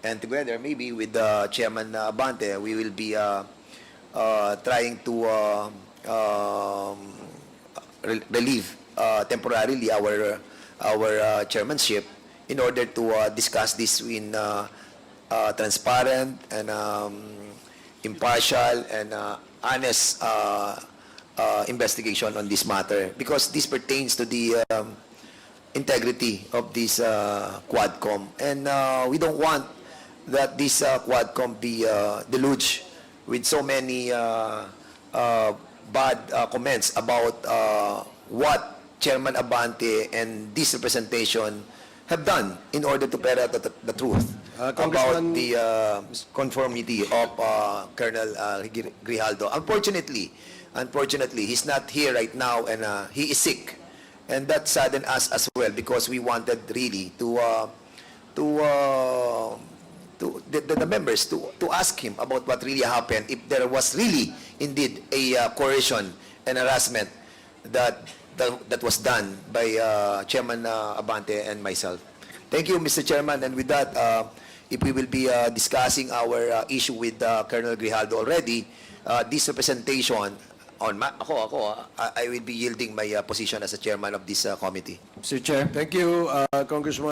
And together, maybe with Chairman Abante, we will be trying to relieve temporarily our chairmanship in order to discuss this in transparent and impartial and honest investigation on this matter, because this pertains to the integrity of this Quadcom, and we don't want that this Quadcom be deluged with so many bad comments about what Chairman Abante and this representation have done in order to ferret the truth about the conformity of Colonel Grijaldo. Unfortunately, he's not here right now, and he is sick, and that saddened us as well, because we wanted really the members to ask him about what really happened, if there was really indeed a coercion and harassment that was done by Chairman Abante and myself. Thank you, Mr. Chairman. And with that, if we will be discussing our issue with Colonel Grijaldo already, this representation on I will be yielding my position as a chairman of this committee. Mr. Chair. Thank you, Congressman.